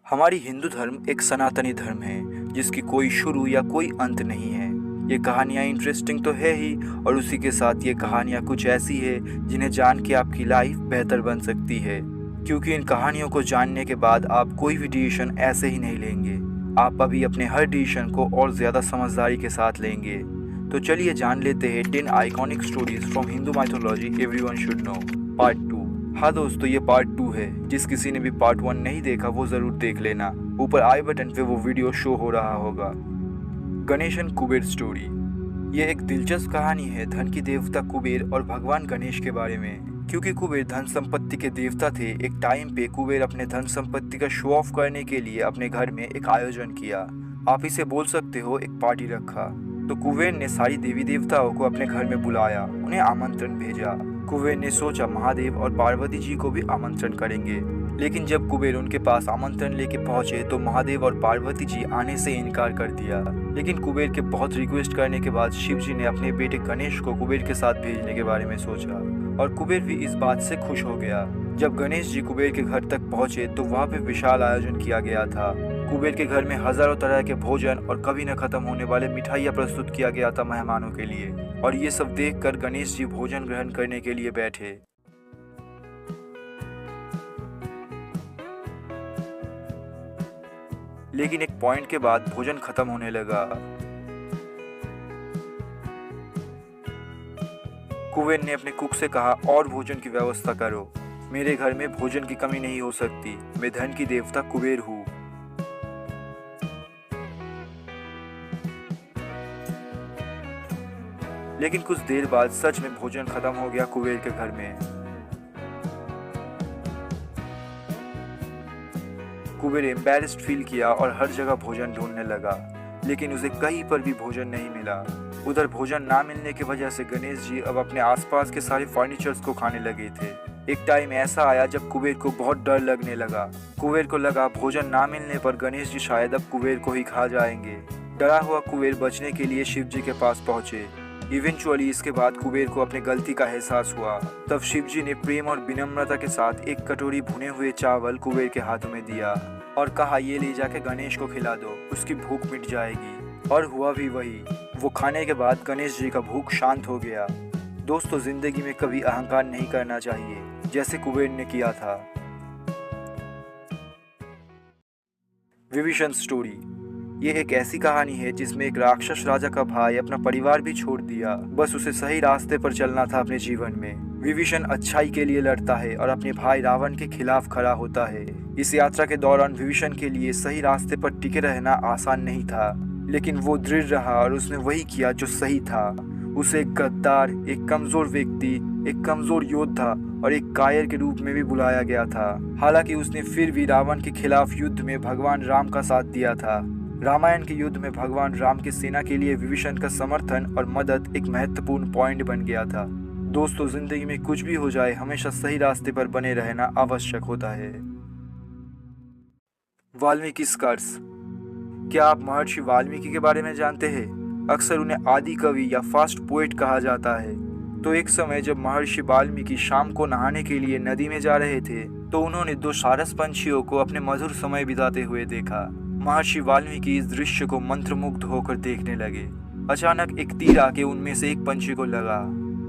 हमारी हिंदू धर्म एक सनातनी धर्म है जिसकी कोई शुरू या कोई अंत नहीं है। ये कहानियाँ इंटरेस्टिंग तो है ही, और उसी के साथ ये कहानियाँ कुछ ऐसी है जिन्हें जान के आपकी लाइफ बेहतर बन सकती है, क्योंकि इन कहानियों को जानने के बाद आप कोई भी डिसीजन ऐसे ही नहीं लेंगे। आप अभी अपने हर डिसीजन को और ज़्यादा समझदारी के साथ लेंगे। तो चलिए जान लेते हैं 10 iconic stories from Hindu mythology everyone should know part 2। हाँ दोस्तों, ये पार्ट 2 है। जिस किसी ने भी पार्ट 1 नहीं देखा वो ज़रूर देख लेना, ऊपर आई बटन पे वो वीडियो शो हो रहा होगा। Ganesh and Kuber story. ये एक दिलचस्प कहानी है धन की देवता कुबेर और भगवान गणेश के बारे में। क्योंकि कुबेर धन संपत्ति के देवता थे, एक टाइम पे कुबेर अपने धन संपत्ति का शो ऑफ करने के लिए अपने घर में एक आयोजन किया। आप इसे बोल सकते हो एक पार्टी रखा। तो कुबेर ने सारी देवी देवताओं को अपने घर में बुलाया, उन्हें आमंत्रण भेजा। कुबेर ने सोचा महादेव और पार्वती जी को भी आमंत्रण करेंगे, लेकिन जब कुबेर उनके पास आमंत्रण लेके पहुंचे तो महादेव और पार्वती जी आने से इनकार कर दिया। लेकिन कुबेर के बहुत रिक्वेस्ट करने के बाद शिव जी ने अपने बेटे गणेश को कुबेर के साथ भेजने के बारे में सोचा, और कुबेर भी इस बात से खुश हो गया। जब गणेश जी कुबेर के घर तक पहुंचे तो वहाँ पे विशाल आयोजन किया गया था। कुबेर के घर में हजारों तरह के भोजन और कभी न खत्म होने वाले मिठाइयाँ प्रस्तुत किया गया था मेहमानों के लिए, और ये सब देखकर गणेश जी भोजन ग्रहण करने के लिए बैठे। लेकिन एक पॉइंट के बाद भोजन खत्म होने लगा। कुबेर ने अपने कुक से कहा, और भोजन की व्यवस्था करो, मेरे घर में भोजन की कमी नहीं हो सकती, मैं धन की देवता कुबेर हूँ। लेकिन कुछ देर बाद सच में भोजन खत्म हो गया कुबेर के घर में। कुबेर एम्बैरेस्ड फील किया और हर जगह भोजन ढूंढने लगा, लेकिन उसे कहीं पर भी भोजन नहीं मिला। उधर भोजन ना मिलने की वजह से गणेश जी अब अपने आसपास के सारे फर्नीचर्स को खाने लगे थे। एक टाइम ऐसा आया जब कुबेर को बहुत डर लगने लगा। कुबेर को लगा भोजन ना मिलने पर गणेश जी शायद अब कुबेर को ही खा जाएंगे। डरा हुआ कुबेर बचने के लिए शिव जी के पास पहुंचे। इवेंचुअली इसके बाद कुबेर को अपने गलती का एहसास हुआ। तब शिव जी ने प्रेम और विनम्रता के साथ एक कटोरी भुने हुए चावल कुबेर के हाथों में दिया और कहा, ये ले जाके गणेश को खिला दो, उसकी भूख मिट जाएगी। और हुआ भी वही। वो खाने के बाद गणेश जी का भूख शांत हो गया। दोस्तों, जिंदगी में कभी अहंकार नहीं करना चाहिए, जैसे कुबेर ने किया था। विभीषण स्टोरी। ये एक ऐसी कहानी है जिसमें एक राक्षस राजा का भाई अपना परिवार भी छोड़ दिया, बस उसे सही रास्ते पर चलना था अपने जीवन में। विभीषण अच्छाई के लिए लड़ता है और अपने भाई रावण के खिलाफ खड़ा होता है। इस यात्रा के दौरान विभीषण के लिए सही रास्ते पर टिके रहना आसान नहीं था, लेकिन वो दृढ़ रहा और उसने वही किया जो सही था। उसे एक गद्दार, एक कमजोर व्यक्ति, एक कमजोर योद्धा और एक कायर के रूप में भी बुलाया गया था। हालांकि उसने फिर भी रावण के खिलाफ युद्ध में भगवान राम का साथ दिया था। रामायण के युद्ध में भगवान राम की सेना के लिए विभीषण का समर्थन और मदद एक महत्वपूर्ण पॉइंट बन गया था। दोस्तों, जिंदगी में कुछ भी हो जाए, हमेशा सही रास्ते पर बने रहना आवश्यक होता है। वाल्मीकि स्कर्स। क्या आप महर्षि वाल्मीकि के बारे में जानते हैं? अक्सर उन्हें आदि कवि या फास्ट पोएट कहा जाता है। तो एक समय जब महर्षि वाल्मीकि शाम को नहाने के लिए नदी में जा रहे थे तो उन्होंने दो सारस पंछियों को अपने मधुर समय बिताते हुए देखा। महर्षि वाल्मीकि इस दृश्य को मंत्रमुग्ध होकर देखने लगे। अचानक एक तीर आके उनमें से एक पंछी को लगा।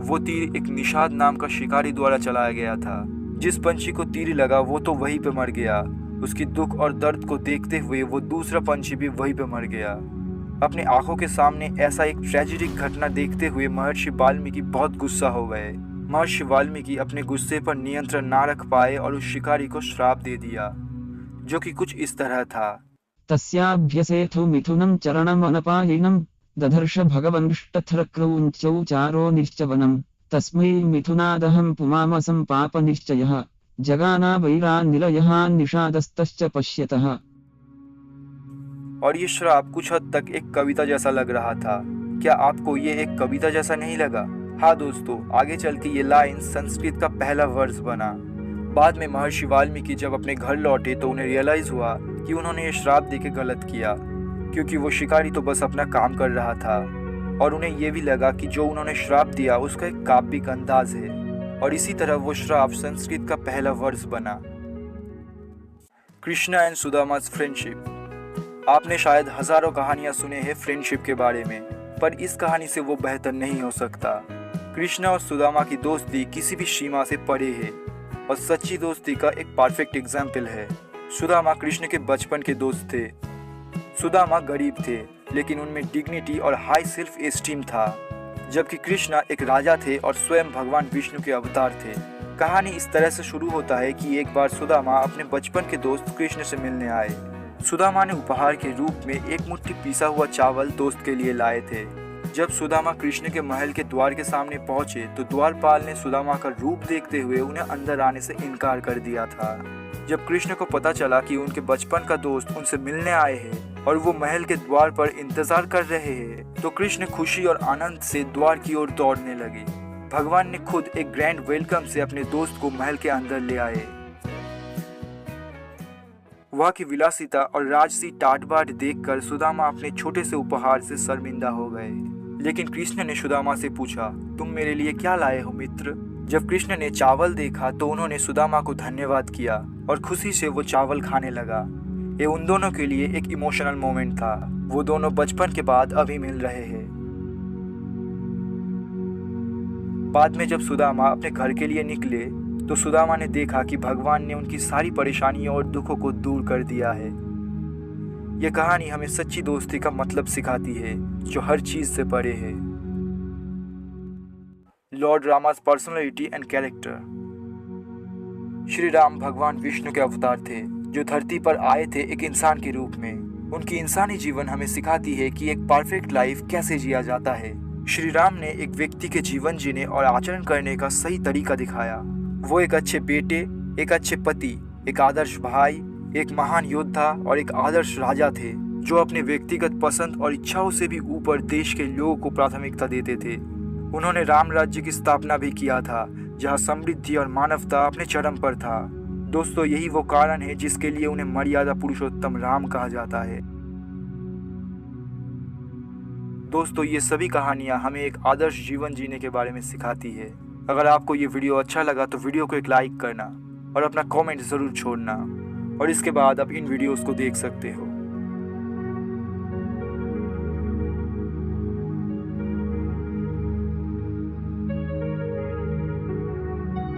वो तीर एक निषाद नाम का शिकारी द्वारा चलाया गया था। जिस पंछी को तीर लगा वो तो वहीं पे मर गया। उसकी दुख और दर्द को देखते हुए वो दूसरा पंछी भी वहीं पे मर गया। अपनी आंखों के सामने ऐसा एक ट्रेजिक घटना देखते हुए महर्षि वाल्मीकि बहुत गुस्सा हो गए। महर्षि वाल्मीकि अपने गुस्से पर नियंत्रण ना रख पाए और उस शिकारी को श्राप दे दिया, जो कि कुछ इस तरह था। तस्याभ्यसेथु मिथुनं चरणम् अनपायिनं दधर्ष भगवंष्टथरक्रौञ्चौ चारो निश्चवनं तस्मै मिथुनादहं पुमामसं पापनिश्चयः जगाना वैरानिलयः निषादस्तश्च पश्यतः। और ये श्राप कुछ हद तक एक कविता जैसा लग रहा था। क्या आपको ये एक कविता जैसा नहीं लगा? हाँ दोस्तों, आगे चल के ये लाइन संस्कृत का पहला वर्ष बना। बाद में महर्षि वाल्मीकि जब अपने घर लौटे तो उन्हें रियलाइज हुआ कि उन्होंने ये श्राप देके गलत किया, क्योंकि वो शिकारी तो बस अपना काम कर रहा था, और उन्हें ये भी लगा कि जो उन्होंने श्राप दिया उसका एक काव्यिक अंदाज है, और इसी तरह वो श्राप संस्कृत का पहला वर्ष बना। Krishna and Sudama's friendship. आपने शायद हजारों कहानियां सुने हैं फ्रेंडशिप के बारे में, पर इस कहानी से वो बेहतर नहीं हो सकता। कृष्णा और सुदामा की दोस्ती किसी भी सीमा से परे है और सच्ची दोस्ती का एक परफेक्ट एग्जाम्पल है। सुदामा कृष्ण के बचपन के दोस्त थे। सुदामा गरीब थे, लेकिन उनमें डिग्निटी और हाई सेल्फ एस्टीम था, जबकि कृष्णा एक राजा थे और स्वयं भगवान विष्णु के अवतार थे। कहानी इस तरह से शुरू होता है कि एक बार सुदामा अपने बचपन के दोस्त कृष्ण से मिलने आए। सुदामा ने उपहार के रूप में एक मुट्ठी पिसा हुआ चावल दोस्त के लिए लाए थे। जब सुदामा कृष्ण के महल के द्वार के सामने पहुंचे तो द्वारपाल ने सुदामा का रूप देखते हुए उन्हें अंदर आने से इनकार कर दिया था। जब कृष्ण को पता चला कि उनके बचपन का दोस्त उनसे मिलने आए हैं और वो महल के द्वार पर इंतजार कर रहे हैं, तो कृष्ण खुशी और आनंद से द्वार की ओर दौड़ने लगे। भगवान ने खुद एक ग्रैंड वेलकम से अपने दोस्त को महल के अंदर ले आए। वहाँ की विलासिता और राजसी टाट बाट देखकर सुदामा अपने छोटे से उपहार से शर्मिंदा हो गए। लेकिन कृष्ण ने सुदामा से पूछा, तुम मेरे लिए क्या लाए हो मित्र? जब कृष्ण ने चावल देखा तो उन्होंने सुदामा को धन्यवाद किया और खुशी से वो चावल खाने लगा। ये उन दोनों के लिए एक इमोशनल मोमेंट था। वो दोनों बचपन के बाद अभी मिल रहे हैं। बाद में जब सुदामा अपने घर के लिए निकले तो सुदामा ने देखा कि भगवान ने उनकी सारी परेशानियों और दुखों को दूर कर दिया है। यह कहानी हमें सच्ची दोस्ती का मतलब सिखाती है, जो हर चीज से परे है। Lord Rama's personality and character. Shri Ram भगवान विष्णु के अवतार थे, जो धरती पर आए थे एक इंसान के रूप में। उनकी इंसानी जीवन हमें सिखाती है कि एक परफेक्ट लाइफ कैसे जिया जाता है। श्री राम ने एक व्यक्ति के जीवन जीने और आचरण करने का सही तरीका दिखाया। वो एक अच्छे बेटे, एक अच्छे पति, एक आदर्श भाई, एक महान योद्धा और एक आदर्श राजा थे, जो अपने व्यक्तिगत पसंद और इच्छाओं से भी ऊपर देश के लोगों को प्राथमिकता देते थे। उन्होंने राम राज्य की स्थापना भी किया था, जहां समृद्धि और मानवता अपने चरम पर था। दोस्तों, यही वो कारण है जिसके लिए उन्हें मर्यादा पुरुषोत्तम राम कहा जाता है। दोस्तों, ये सभी कहानियां हमें एक आदर्श जीवन जीने के बारे में सिखाती है। अगर आपको ये वीडियो अच्छा लगा तो वीडियो को एक लाइक करना और अपना कमेंट ज़रूर छोड़ना, और इसके बाद आप इन वीडियोस को देख सकते हो।